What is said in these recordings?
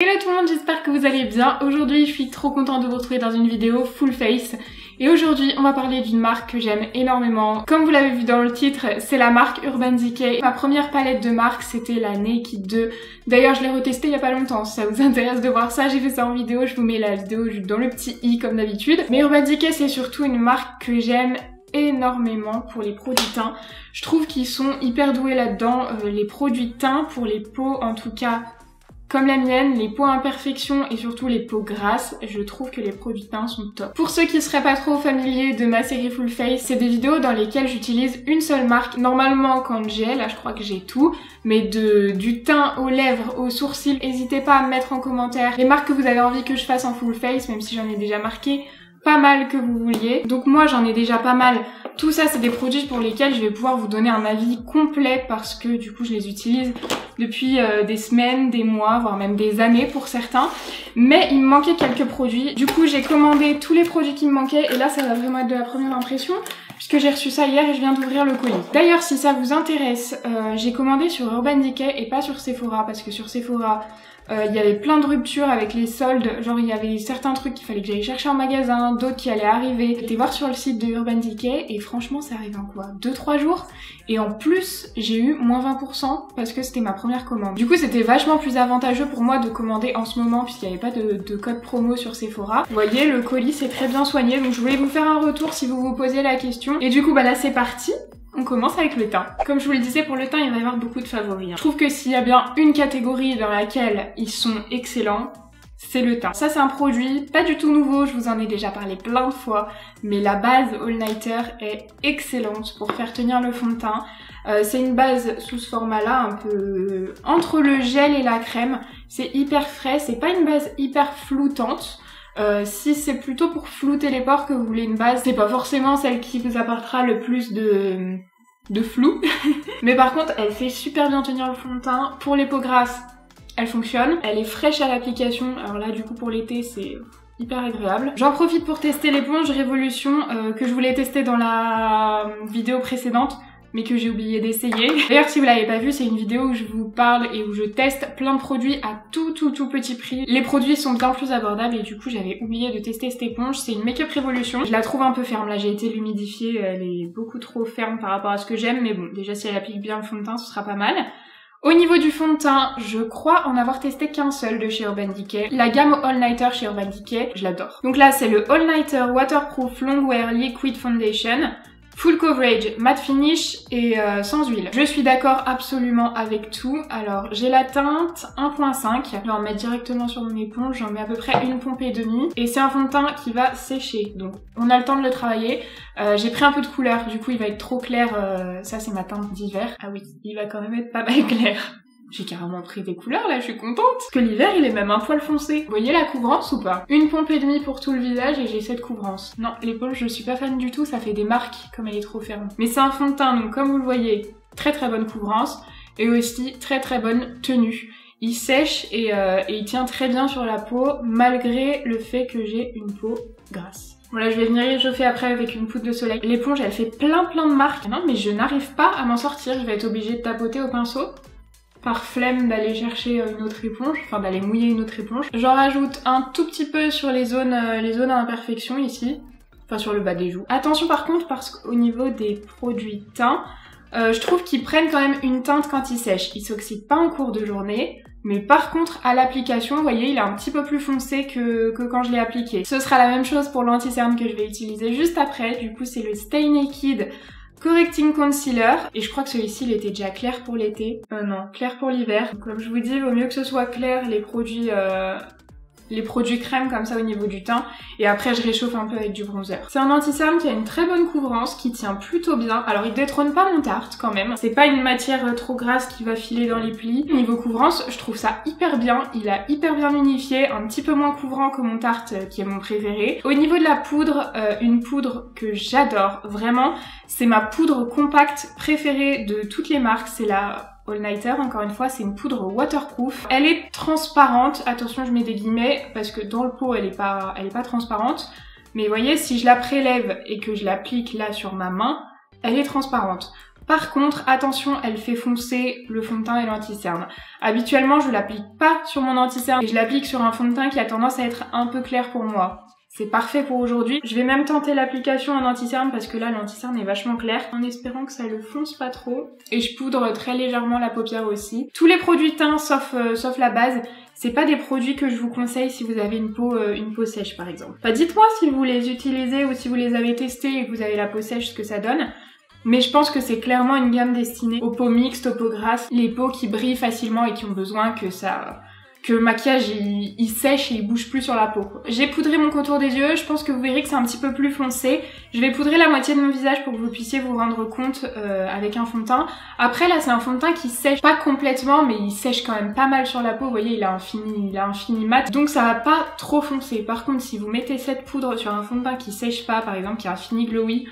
Hello tout le monde, j'espère que vous allez bien. Aujourd'hui, je suis trop contente de vous retrouver dans une vidéo full face. Et aujourd'hui, on va parler d'une marque que j'aime énormément. Comme vous l'avez vu dans le titre, c'est la marque Urban Decay. Ma première palette de marque, c'était la Naked 2. D'ailleurs, je l'ai retestée il y a pas longtemps. Si ça vous intéresse de voir ça, j'ai fait ça en vidéo. Je vous mets la vidéo dans le petit i comme d'habitude. Mais Urban Decay, c'est surtout une marque que j'aime énormément pour les produits teints. Je trouve qu'ils sont hyper doués là-dedans. Les produits teints pour les peaux, en tout cas, comme la mienne, les peaux à imperfection et surtout les peaux grasses, je trouve que les produits teints sont top. Pour ceux qui seraient pas trop familiers de ma série Full Face, c'est des vidéos dans lesquelles j'utilise une seule marque. Normalement, quand j'ai, là je crois que j'ai tout, mais du teint aux lèvres, aux sourcils, n'hésitez pas à me mettre en commentaire les marques que vous avez envie que je fasse en Full Face, même si j'en ai déjà marqué pas mal que vous vouliez. Donc moi j'en ai déjà pas mal. Tout ça c'est des produits pour lesquels je vais pouvoir vous donner un avis complet parce que du coup je les utilise depuis des semaines, des mois, voire même des années pour certains. Mais il me manquait quelques produits. Du coup j'ai commandé tous les produits qui me manquaient et là ça va vraiment être de la première impression puisque j'ai reçu ça hier et je viens d'ouvrir le colis. D'ailleurs si ça vous intéresse, j'ai commandé sur Urban Decay et pas sur Sephora parce que sur Sephora il y avait plein de ruptures avec les soldes, genre il y avait certains trucs qu'il fallait que j'aille chercher en magasin, d'autres qui allaient arriver. J'étais voir sur le site de Urban Decay et franchement ça arrive en quoi 2-3 jours et en plus j'ai eu moins 20% parce que c'était ma première commande. Du coup c'était vachement plus avantageux pour moi de commander en ce moment puisqu'il n'y avait pas de code promo sur Sephora. Vous voyez le colis c'est très bien soigné donc je voulais vous faire un retour si vous vous posez la question. Et du coup bah là c'est parti. On commence avec le teint. Comme je vous le disais, pour le teint, il va y avoir beaucoup de favoris. Je trouve que s'il y a bien une catégorie dans laquelle ils sont excellents, c'est le teint. Ça, c'est un produit pas du tout nouveau, je vous en ai déjà parlé plein de fois, mais la base All Nighter est excellente pour faire tenir le fond de teint. C'est une base sous ce format-là, un peu entre le gel et la crème. C'est hyper frais, c'est pas une base hyper floutante. Si c'est plutôt pour flouter les pores que vous voulez une base, c'est pas forcément celle qui vous apportera le plus de flou. Mais par contre, elle fait super bien tenir le fond de teint. Pour les peaux grasses, elle fonctionne. Elle est fraîche à l'application. Alors là, du coup, pour l'été, c'est hyper agréable. J'en profite pour tester l'éponge Révolution que je voulais tester dans la vidéo précédente, mais que j'ai oublié d'essayer. D'ailleurs si vous l'avez pas vu, c'est une vidéo où je vous parle et où je teste plein de produits à tout petit prix. Les produits sont bien plus abordables et du coup j'avais oublié de tester cette éponge. C'est une Make Up Révolution. Je la trouve un peu ferme, là j'ai été l'humidifier, elle est beaucoup trop ferme par rapport à ce que j'aime, mais bon déjà si elle applique bien le fond de teint ce sera pas mal. Au niveau du fond de teint, je crois en avoir testé qu'un seul de chez Urban Decay. La gamme All Nighter chez Urban Decay, je l'adore. Donc là c'est le All Nighter Waterproof Long Wear Liquid Foundation. Full coverage, matte finish et sans huile. Je suis d'accord absolument avec tout. Alors j'ai la teinte 1.5, je vais en mettre directement sur mon éponge, j'en mets à peu près une pompe et demie. Et c'est un fond de teint qui va sécher, donc on a le temps de le travailler. J'ai pris un peu de couleur, du coup il va être trop clair, ça c'est ma teinte d'hiver. Ah oui, il va quand même être pas mal clair. J'ai carrément pris des couleurs là, je suis contente. Parce que l'hiver il est même un poil foncé. Vous voyez la couvrance ou pas? Une pompe et demie pour tout le visage et j'ai cette couvrance. Non, l'épaule je suis pas fan du tout, ça fait des marques comme elle est trop ferme. Mais c'est un fond de teint donc comme vous le voyez, très bonne couvrance et aussi très bonne tenue. Il sèche et il tient très bien sur la peau malgré le fait que j'ai une peau grasse. Voilà, je vais venir réchauffer après avec une poudre de soleil. L'éponge elle fait plein de marques. Non mais je n'arrive pas à m'en sortir, je vais être obligée de tapoter au pinceau. Par flemme d'aller chercher une autre éponge, enfin d'aller mouiller une autre éponge. J'en rajoute un tout petit peu sur les zones à imperfection ici, enfin sur le bas des joues. Attention par contre parce qu'au niveau des produits teints, je trouve qu'ils prennent quand même une teinte quand ils sèchent. Ils s'oxydent pas en cours de journée, mais par contre à l'application, vous voyez, il est un petit peu plus foncé que quand je l'ai appliqué. Ce sera la même chose pour l'anti-cerne que je vais utiliser juste après. Du coup c'est le Stay Naked Correcting Concealer, et je crois que celui-ci il était déjà clair pour l'été, non, clair pour l'hiver. Comme je vous dis, il vaut mieux que ce soit clair les produits crème comme ça au niveau du teint, et après je réchauffe un peu avec du bronzer. C'est un anti-cerne qui a une très bonne couvrance, qui tient plutôt bien. Alors il détrône pas mon Tarte quand même, c'est pas une matière trop grasse qui va filer dans les plis. Niveau couvrance, je trouve ça hyper bien, il a hyper bien unifié, un petit peu moins couvrant que mon Tarte qui est mon préféré. Au niveau de la poudre, une poudre que j'adore, vraiment, c'est ma poudre compacte préférée de toutes les marques, c'est la All Nighter, encore une fois, c'est une poudre waterproof. Elle est transparente, attention je mets des guillemets parce que dans le pot elle est pas transparente, mais vous voyez si je la prélève et que je l'applique là sur ma main, elle est transparente. Par contre, attention, elle fait foncer le fond de teint et l'anti-cerne. Habituellement, je l'applique pas sur mon anti-cerne et je l'applique sur un fond de teint qui a tendance à être un peu clair pour moi. C'est parfait pour aujourd'hui. Je vais même tenter l'application en anti-cerne parce que là, l'anti-cerne est vachement clair, en espérant que ça le fonce pas trop. Et je poudre très légèrement la paupière aussi. Tous les produits teint, sauf la base, c'est pas des produits que je vous conseille si vous avez une peau sèche par exemple. Enfin, dites-moi si vous les utilisez ou si vous les avez testés et que vous avez la peau sèche, ce que ça donne. Mais je pense que c'est clairement une gamme destinée aux peaux mixtes, aux peaux grasses, les peaux qui brillent facilement et qui ont besoin que le maquillage il sèche et il bouge plus sur la peau. J'ai poudré mon contour des yeux, je pense que vous verrez que c'est un petit peu plus foncé. Je vais poudrer la moitié de mon visage pour que vous puissiez vous rendre compte avec un fond de teint. Après là c'est un fond de teint qui sèche pas complètement mais il sèche quand même pas mal sur la peau. Vous voyez il a un fini mat donc ça va pas trop foncer. Par contre si vous mettez cette poudre sur un fond de teint qui sèche pas par exemple, qui a un fini glowy,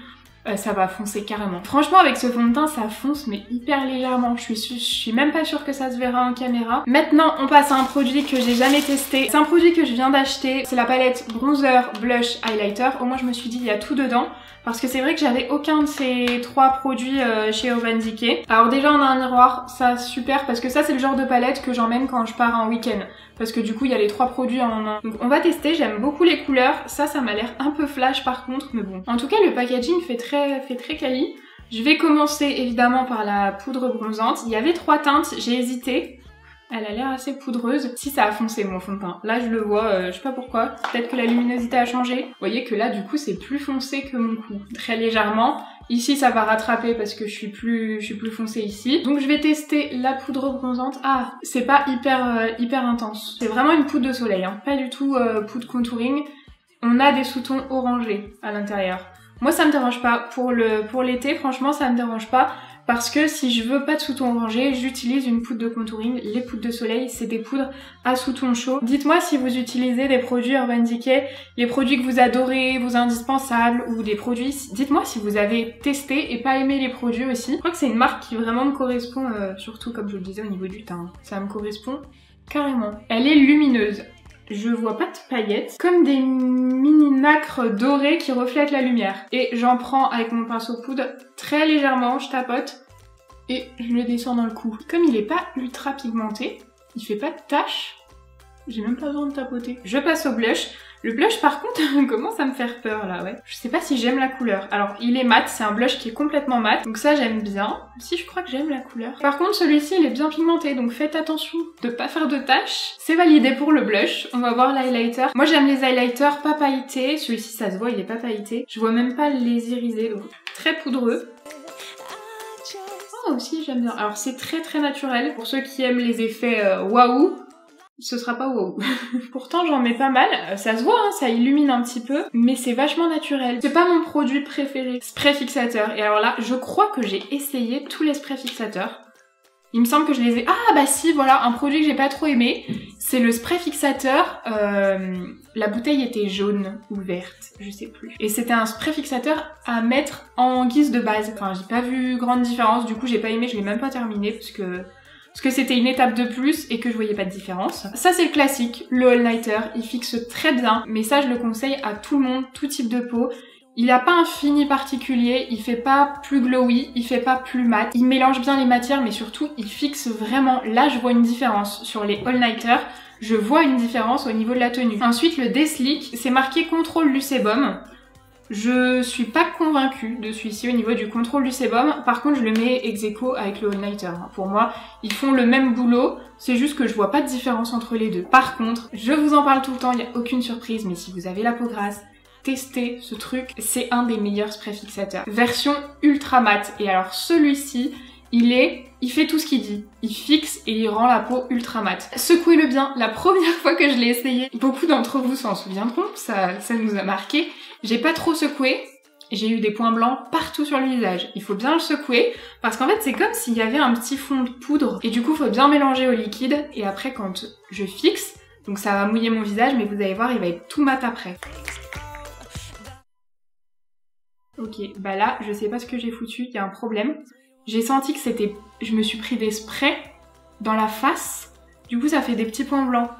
ça va foncer carrément. Franchement avec ce fond de teint ça fonce mais hyper légèrement. Je suis même pas sûre que ça se verra en caméra. Maintenant on passe à un produit que j'ai jamais testé. C'est un produit que je viens d'acheter. C'est la palette bronzer, blush, highlighter. Au moins je me suis dit il y a tout dedans. Parce que c'est vrai que j'avais aucun de ces trois produits chez Urban Decay. Alors déjà on a un miroir, ça super parce que ça c'est le genre de palette que j'emmène quand je pars en week-end. Parce que du coup il y a les trois produits en un. Donc on va tester, j'aime beaucoup les couleurs. Ça m'a l'air un peu flash par contre, mais bon. En tout cas le packaging fait très quali. Je vais commencer évidemment par la poudre bronzante. Il y avait trois teintes, j'ai hésité. Elle a l'air assez poudreuse. Si ça a foncé mon fond de teint. Là je le vois, je sais pas pourquoi. Peut-être que la luminosité a changé. Vous voyez que là du coup c'est plus foncé que mon cou. Très légèrement. Ici ça va rattraper parce que je suis plus foncée ici. Donc je vais tester la poudre bronzante. Ah, c'est pas hyper intense. C'est vraiment une poudre de soleil, hein. Pas du tout poudre contouring. On a des sous-tons orangés à l'intérieur. Moi ça me dérange pas. Pour l'été, franchement ça me dérange pas. Parce que si je veux pas de sous-ton orangé, j'utilise une poudre de contouring. Les poudres de soleil, c'est des poudres à sous-ton chaud. Dites-moi si vous utilisez des produits Urban Decay, les produits que vous adorez, vos indispensables, ou des produits... Dites-moi si vous avez testé et pas aimé les produits aussi. Je crois que c'est une marque qui vraiment me correspond, surtout comme je vous le disais au niveau du teint. Ça me correspond carrément. Elle est lumineuse. Je vois pas de paillettes, comme des mini nacres dorés qui reflètent la lumière. Et j'en prends avec mon pinceau poudre très légèrement, je tapote et je le descends dans le cou. Comme il est pas ultra pigmenté, il fait pas de taches, j'ai même pas besoin de tapoter. Je passe au blush. Le blush par contre commence à me faire peur là, ouais. Je sais pas si j'aime la couleur. Alors il est mat, c'est un blush qui est complètement mat, donc ça j'aime bien. Si je crois que j'aime la couleur. Par contre celui-ci il est bien pigmenté, donc faites attention de pas faire de taches. C'est validé pour le blush. On va voir l'highlighter. Moi j'aime les highlighters pas pailletés. Celui-ci ça se voit, il est pas pailleté. Je vois même pas les irisés, donc très poudreux. Oh aussi j'aime bien. Alors c'est très naturel. Pour ceux qui aiment les effets waouh, ce sera pas wow. Pourtant j'en mets pas mal, ça se voit, hein, ça illumine un petit peu, mais c'est vachement naturel. C'est pas mon produit préféré, spray fixateur. Et alors là, je crois que j'ai essayé tous les sprays fixateurs. Il me semble que je les ai... Ah bah si, voilà, un produit que j'ai pas trop aimé, c'est le spray fixateur. La bouteille était jaune ou verte, je sais plus. Et c'était un spray fixateur à mettre en guise de base. Enfin, j'ai pas vu grande différence, du coup j'ai pas aimé, je l'ai même pas terminé parce que c'était une étape de plus et que je voyais pas de différence. Ça c'est le classique, le all-nighter, il fixe très bien, mais ça je le conseille à tout le monde, tout type de peau. Il a pas un fini particulier, il fait pas plus glowy, il fait pas plus mat, il mélange bien les matières mais surtout il fixe vraiment. Là je vois une différence sur les all-nighter, je vois une différence au niveau de la tenue. Ensuite le Deslick, c'est marqué contrôle du sébum. Je suis pas convaincue de celui-ci au niveau du contrôle du sébum. Par contre, je le mets ex aequo avec le all-nighter. Pour moi, ils font le même boulot. C'est juste que je vois pas de différence entre les deux. Par contre, je vous en parle tout le temps, il n'y a aucune surprise. Mais si vous avez la peau grasse, testez ce truc. C'est un des meilleurs sprays fixateurs. Version ultra mat. Et alors celui-ci, il fait tout ce qu'il dit. Il fixe et il rend la peau ultra mat. Secouez-le bien. La première fois que je l'ai essayé, beaucoup d'entre vous s'en souviendront, ça nous a marqué. J'ai pas trop secoué, j'ai eu des points blancs partout sur le visage. Il faut bien le secouer, parce qu'en fait c'est comme s'il y avait un petit fond de poudre, et du coup il faut bien mélanger au liquide, et après quand je fixe, donc ça va mouiller mon visage, mais vous allez voir, il va être tout mat après. Ok, bah là, je sais pas ce que j'ai foutu, il y a un problème. J'ai senti que c'était... Je me suis pris des sprays dans la face, du coup ça fait des petits points blancs.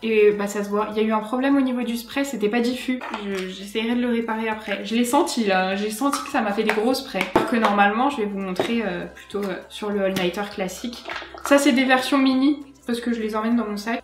et bah ça se voit. Il y a eu un problème au niveau du spray, c'était pas diffus. J'essaierai de le réparer après. Je l'ai senti là, j'ai senti que ça m'a fait des gros sprays. Alors que normalement, je vais vous montrer plutôt sur le all-nighter classique. Ça c'est des versions mini, parce que je les emmène dans mon sac.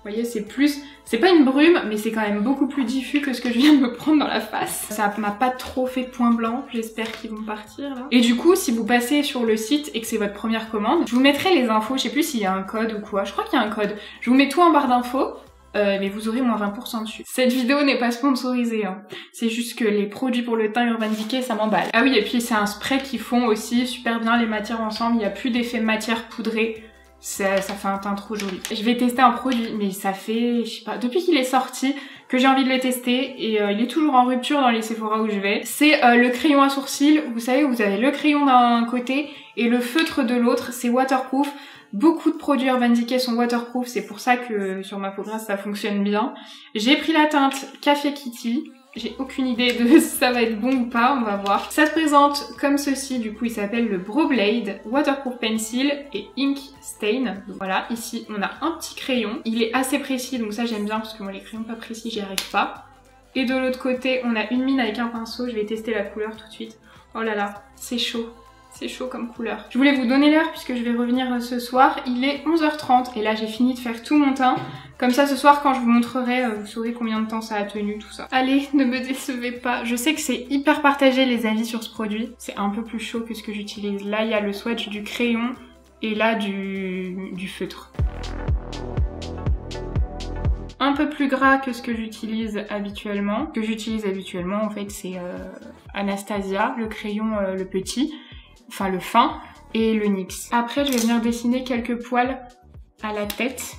Vous voyez, c'est pas une brume, mais c'est quand même beaucoup plus diffus que ce que je viens de me prendre dans la face. Ça m'a pas trop fait de points blancs, j'espère qu'ils vont partir là. Et du coup, si vous passez sur le site et que c'est votre première commande, je vous mettrai les infos, je sais plus s'il y a un code ou quoi, je crois qu'il y a un code. Je vous mets tout en barre d'infos, mais vous aurez moins 20% dessus. Cette vidéo n'est pas sponsorisée, hein. C'est juste que les produits pour le teint Urban Decay, ça m'emballe. Ah oui, et puis c'est un spray qui fond aussi super bien les matières ensemble, il n'y a plus d'effet matière poudrée. Ça fait un teint trop joli. Je vais tester un produit, mais ça fait, je sais pas, depuis qu'il est sorti que j'ai envie de le tester et il est toujours en rupture dans les Sephora où je vais. C'est le crayon à sourcils. Vous savez, vous avez le crayon d'un côté et le feutre de l'autre. C'est waterproof. Beaucoup de produits Urban Decay sont waterproof. C'est pour ça que sur ma peau grasse ça fonctionne bien. J'ai pris la teinte Café Kitty. J'ai aucune idée de si ça va être bon ou pas, on va voir. Ça se présente comme ceci, du coup il s'appelle le Brow Blade Waterproof Pencil et Ink Stain. Donc voilà, ici on a un petit crayon. Il est assez précis, donc ça j'aime bien parce que moi les crayons pas précis j'y arrive pas. Et de l'autre côté on a une mine avec un pinceau, je vais tester la couleur tout de suite. Oh là là, c'est chaud. C'est chaud comme couleur. Je voulais vous donner l'heure puisque je vais revenir ce soir. Il est 11h30 et là j'ai fini de faire tout mon teint. Comme ça ce soir quand je vous montrerai, vous saurez combien de temps ça a tenu, tout ça. Allez, ne me décevez pas. Je sais que c'est hyper partagé les avis sur ce produit. C'est un peu plus chaud que ce que j'utilise. Là il y a le swatch du crayon et là du feutre. Un peu plus gras que ce que j'utilise habituellement. Ce que j'utilise habituellement en fait c'est Anastasia, le crayon le petit. Enfin le fin et le NYX. Après je vais venir dessiner quelques poils à la tête.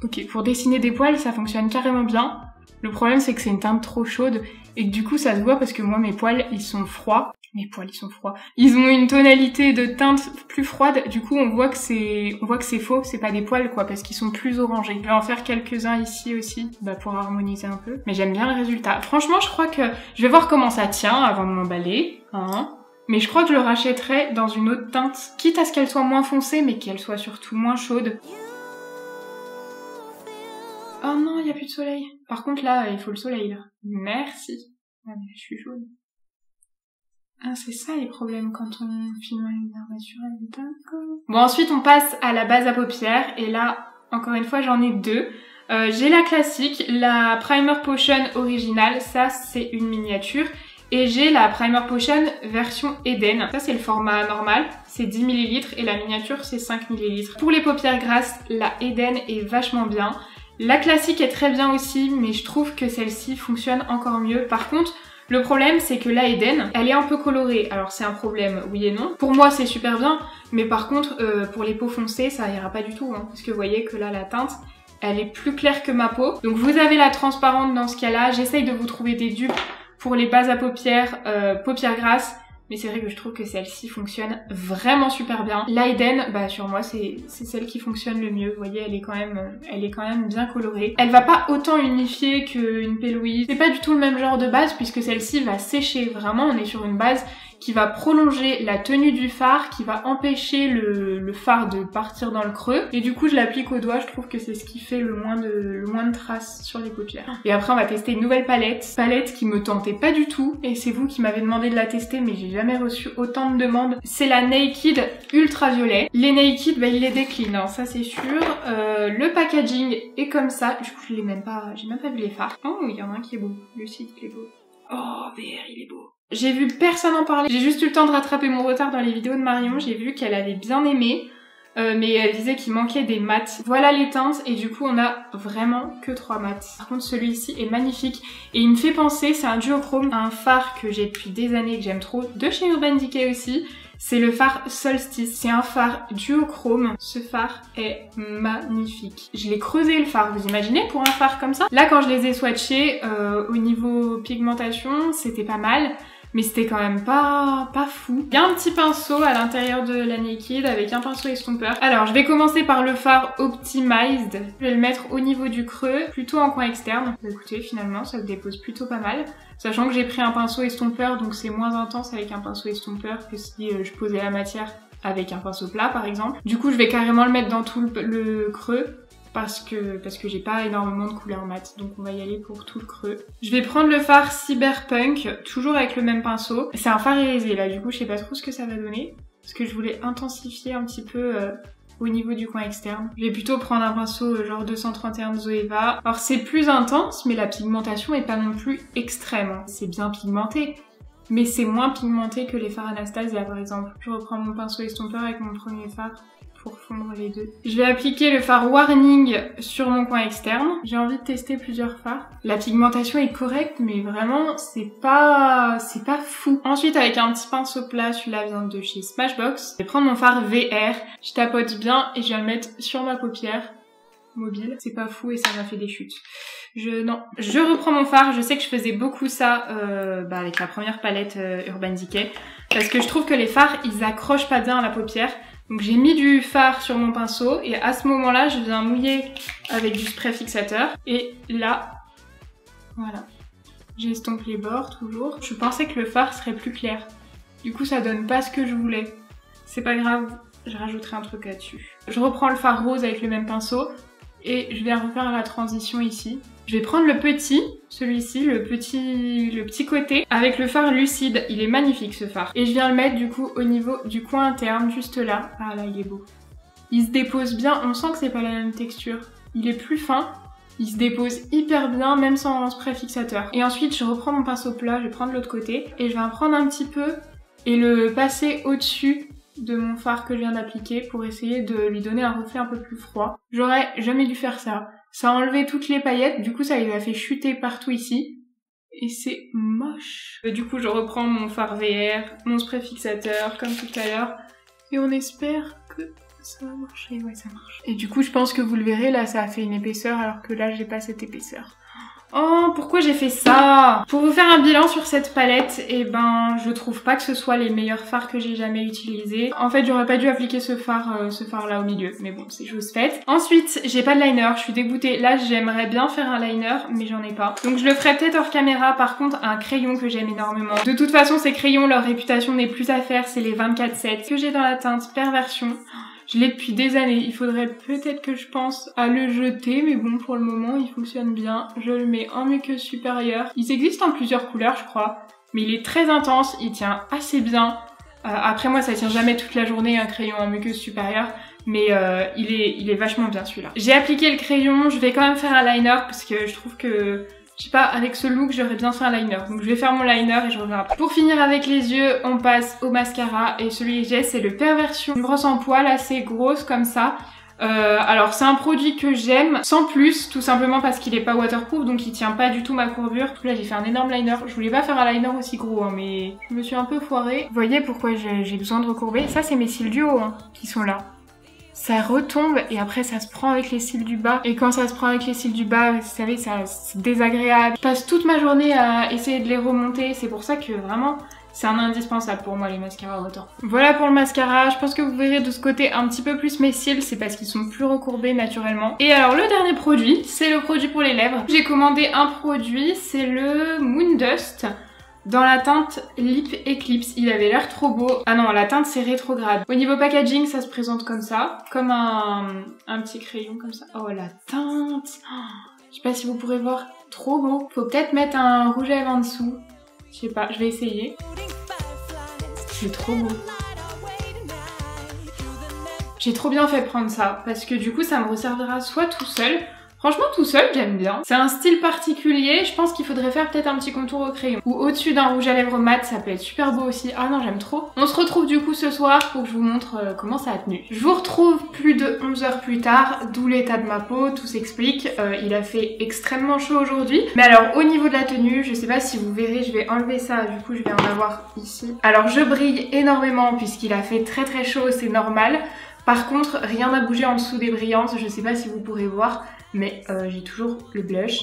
Ok, pour dessiner des poils ça fonctionne carrément bien. Le problème c'est que c'est une teinte trop chaude et que du coup ça se voit parce que moi mes poils ils sont froids. Mes poils ils sont froids. Ils ont une tonalité de teinte plus froide, du coup on voit que c'est faux, c'est pas des poils quoi, parce qu'ils sont plus orangés. Je vais en faire quelques-uns ici aussi, bah pour harmoniser un peu. Mais j'aime bien le résultat. Franchement je crois que je vais voir comment ça tient avant de m'emballer. Hein. Mais je crois que je le rachèterai dans une autre teinte, quitte à ce qu'elle soit moins foncée mais qu'elle soit surtout moins chaude. Oh non, il n'y a plus de soleil. Par contre là, il faut le soleil là. Merci. Ah mais je suis jaune. Ah c'est ça les problèmes quand on filme en lumière naturelle, d'accord. Bon ensuite on passe à la base à paupières et là, encore une fois j'en ai deux. J'ai la classique, la Primer Potion originale, ça c'est une miniature. Et j'ai la Primer Potion version Eden. Ça c'est le format normal, c'est 10 ml et la miniature c'est 5 ml. Pour les paupières grasses, la Eden est vachement bien. La classique est très bien aussi, mais je trouve que celle-ci fonctionne encore mieux. Par contre, le problème c'est que la Eden, elle est un peu colorée. Alors c'est un problème, oui et non. Pour moi c'est super bien, mais par contre pour les peaux foncées ça ira pas du tout. Hein, parce que vous voyez que là la teinte, elle est plus claire que ma peau. Donc vous avez la transparente dans ce cas-là. J'essaye de vous trouver des dupes pour les bases à paupières, paupières grasses. Mais c'est vrai que je trouve que celle-ci fonctionne vraiment super bien. La Eden, bah sur moi c'est celle qui fonctionne le mieux. Vous voyez, elle est quand même bien colorée. Elle va pas autant unifier qu'une P. Louise. C'est pas du tout le même genre de base puisque celle-ci va sécher. Vraiment, on est sur une base qui va prolonger la tenue du fard, qui va empêcher le fard de partir dans le creux. Et du coup, je l'applique au doigt. Je trouve que c'est ce qui fait le moins de traces sur les paupières. Et après, on va tester une nouvelle palette. Palette qui me tentait pas du tout. Et c'est vous qui m'avez demandé de la tester, mais j'ai jamais reçu autant de demandes. C'est la Naked Ultraviolet. Les Naked, bah, ils les déclinent, hein, ça c'est sûr. Le packaging est comme ça. Du coup, je l'ai même pas, j'ai même pas vu les fards. Oh, il y en a un qui est beau. Le site qui est beau. Oh, VR, il est beau. J'ai vu personne en parler. J'ai juste eu le temps de rattraper mon retard dans les vidéos de Marion. J'ai vu qu'elle avait bien aimé. Mais elle disait qu'il manquait des mats. Voilà les teintes et du coup on a vraiment que 3 mats. Par contre celui-ci est magnifique et il me fait penser, c'est un duochrome, un fard que j'ai depuis des années et que j'aime trop, de chez Urban Decay aussi. C'est le fard Solstice, c'est un fard duochrome. Ce fard est magnifique. Je l'ai creusé le fard, vous imaginez, pour un fard comme ça? Là quand je les ai swatchés, au niveau pigmentation, c'était pas mal. Mais c'était quand même pas fou. Il y a un petit pinceau à l'intérieur de la Naked avec un pinceau estompeur. Alors je vais commencer par le fard Optimized. Je vais le mettre au niveau du creux, plutôt en coin externe. Écoutez, finalement ça le dépose plutôt pas mal. Sachant que j'ai pris un pinceau estompeur, donc c'est moins intense avec un pinceau estompeur que si je posais la matière avec un pinceau plat par exemple. Du coup je vais carrément le mettre dans tout le creux parce que j'ai pas énormément de couleur mat, donc on va y aller pour tout le creux. Je vais prendre le fard Cyberpunk, toujours avec le même pinceau. C'est un fard irisé là, du coup je sais pas trop ce que ça va donner, parce que je voulais intensifier un petit peu au niveau du coin externe. Je vais plutôt prendre un pinceau genre 231 de Zoeva. Alors c'est plus intense, mais la pigmentation est pas non plus extrême, hein. C'est bien pigmenté, mais c'est moins pigmenté que les fards Anastasia par exemple. Je reprends mon pinceau estompeur avec mon premier fard pour fondre les deux. Je vais appliquer le fard Warning sur mon coin externe. J'ai envie de tester plusieurs fards. La pigmentation est correcte, mais vraiment c'est pas fou. Ensuite avec un petit pinceau plat, celui-là vient de chez Smashbox. Je vais prendre mon fard VR, je tapote bien et je vais le mettre sur ma paupière mobile. C'est pas fou et ça m'a fait des chutes. Je reprends mon fard. Je sais que je faisais beaucoup ça avec la première palette Urban Decay, parce que je trouve que les fards ils accrochent pas bien à la paupière. Donc j'ai mis du fard sur mon pinceau et à ce moment-là, je viens mouiller avec du spray fixateur. Et là, voilà, j'estompe les bords toujours. Je pensais que le fard serait plus clair. Du coup, ça donne pas ce que je voulais. C'est pas grave, je rajouterai un truc là-dessus. Je reprends le fard rose avec le même pinceau et je vais refaire la transition ici. Je vais prendre le petit, celui-ci, le petit côté, avec le fard lucide. Il est magnifique ce fard. Et je viens le mettre du coup au niveau du coin interne, juste là. Ah là, il est beau. Il se dépose bien, on sent que c'est pas la même texture. Il est plus fin, il se dépose hyper bien, même sans spray fixateur. Et ensuite, je reprends mon pinceau plat, je vais prendre l'autre côté, et je vais en prendre un petit peu et le passer au-dessus de mon fard que je viens d'appliquer pour essayer de lui donner un reflet un peu plus froid. J'aurais jamais dû faire ça. Ça a enlevé toutes les paillettes, du coup ça lui a fait chuter partout ici. Et c'est moche. Du coup je reprends mon fard VR, mon spray fixateur comme tout à l'heure. Et on espère que ça va marcher. Ouais, ça marche. Et du coup je pense que vous le verrez, là ça a fait une épaisseur alors que là j'ai pas cette épaisseur. Oh, pourquoi j'ai fait ça? Pour vous faire un bilan sur cette palette, eh ben, je trouve pas que ce soit les meilleurs fards que j'ai jamais utilisés. En fait, j'aurais pas dû appliquer ce fard là au milieu, mais bon, c'est chose faite. Ensuite, j'ai pas de liner, je suis dégoûtée. Là, j'aimerais bien faire un liner, mais j'en ai pas. Donc je le ferai peut-être hors caméra. Par contre, un crayon que j'aime énormément. De toute façon, ces crayons, leur réputation n'est plus à faire, c'est les 24-7 que j'ai dans la teinte Perversion. Je l'ai depuis des années, il faudrait peut-être que je pense à le jeter, mais bon, pour le moment, il fonctionne bien. Je le mets en muqueuse supérieure. Ils existent en plusieurs couleurs, je crois, mais il est très intense, il tient assez bien. Après, moi, ça tient jamais toute la journée, un crayon en muqueuse supérieure, mais il est vachement bien, celui-là. J'ai appliqué le crayon, je vais quand même faire un liner, parce que je trouve que... Je sais pas, avec ce look, j'aurais bien fait un liner. Donc je vais faire mon liner et je reviens après. Pour finir avec les yeux, on passe au mascara. Et celui que j'ai, c'est le Perversion. Une brosse en poil assez grosse comme ça. Alors c'est un produit que j'aime, sans plus, tout simplement parce qu'il est pas waterproof, donc il tient pas du tout ma courbure. Là j'ai fait un énorme liner. Je voulais pas faire un liner aussi gros, hein, mais je me suis un peu foirée. Vous voyez pourquoi j'ai besoin de recourber? Ça c'est mes cils du haut hein, qui sont là. Ça retombe et après ça se prend avec les cils du bas. Et quand ça se prend avec les cils du bas, vous savez, c'est désagréable. Je passe toute ma journée à essayer de les remonter. C'est pour ça que vraiment, c'est un indispensable pour moi les mascaras waterproof. Voilà pour le mascara. Je pense que vous verrez de ce côté un petit peu plus mes cils. C'est parce qu'ils sont plus recourbés naturellement. Et alors le dernier produit, c'est le produit pour les lèvres. J'ai commandé un produit, c'est le Moon Dust. Dans la teinte Lip Eclipse, il avait l'air trop beau. Ah non, la teinte c'est rétrograde. Au niveau packaging, ça se présente comme ça, comme un petit crayon comme ça. Oh la teinte, je sais pas si vous pourrez voir, trop beau. Faut peut-être mettre un rouge à lèvres en dessous. Je sais pas, je vais essayer. C'est trop beau. J'ai trop bien fait prendre ça, parce que du coup ça me resservira soit tout seul. Franchement tout seul j'aime bien. C'est un style particulier, je pense qu'il faudrait faire peut-être un petit contour au crayon. Ou au-dessus d'un rouge à lèvres mat, ça peut être super beau aussi. Ah non j'aime trop. On se retrouve du coup ce soir pour que je vous montre comment ça a tenu. Je vous retrouve plus de 11 heures plus tard, d'où l'état de ma peau, tout s'explique. Il a fait extrêmement chaud aujourd'hui. Mais alors au niveau de la tenue, je sais pas si vous verrez, je vais enlever ça, du coup je vais en avoir ici. Alors je brille énormément puisqu'il a fait très très chaud, c'est normal. Par contre, rien n'a bougé en dessous des brillances, je sais pas si vous pourrez voir. Mais j'ai toujours le blush,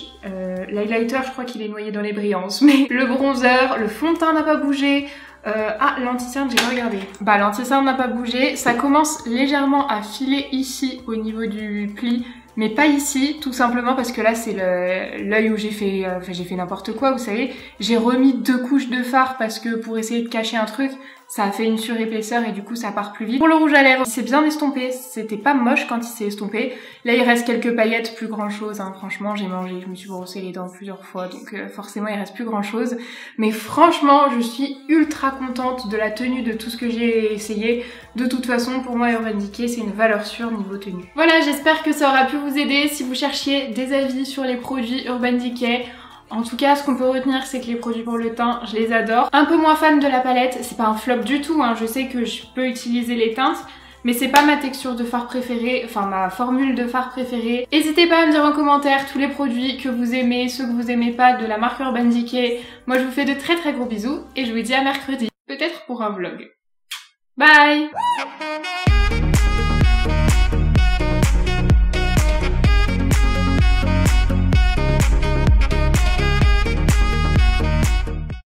l'highlighter je crois qu'il est noyé dans les brillances, mais le bronzer, le fond de teint n'a pas bougé, ah l'anti-cerne j'ai pas regardé. Bah l'anti-cerne n'a pas bougé, ça commence légèrement à filer ici au niveau du pli, mais pas ici, tout simplement parce que là c'est l'œil où j'ai fait n'importe quoi, vous savez. J'ai remis 2 couches de fard parce que pour essayer de cacher un truc, ça a fait une surépaisseur et du coup ça part plus vite. Pour le rouge à lèvres, il s'est bien estompé, c'était pas moche quand il s'est estompé. Là il reste quelques paillettes, plus grand chose, hein. Franchement j'ai mangé, je me suis brossé les dents plusieurs fois, donc forcément il reste plus grand chose. Mais franchement je suis ultra contente de la tenue de tout ce que j'ai essayé. De toute façon pour moi Urban Decay c'est une valeur sûre niveau tenue. Voilà, j'espère que ça aura pu vous aider si vous cherchiez des avis sur les produits Urban Decay. En tout cas, ce qu'on peut retenir, c'est que les produits pour le teint, je les adore. Un peu moins fan de la palette, c'est pas un flop du tout, hein. Je sais que je peux utiliser les teintes, mais c'est pas ma texture de fard préférée, enfin ma formule de fard préférée. N'hésitez pas à me dire en commentaire tous les produits que vous aimez, ceux que vous aimez pas de la marque Urban Decay. Moi, je vous fais de très très gros bisous et je vous dis à mercredi, peut-être pour un vlog. Bye!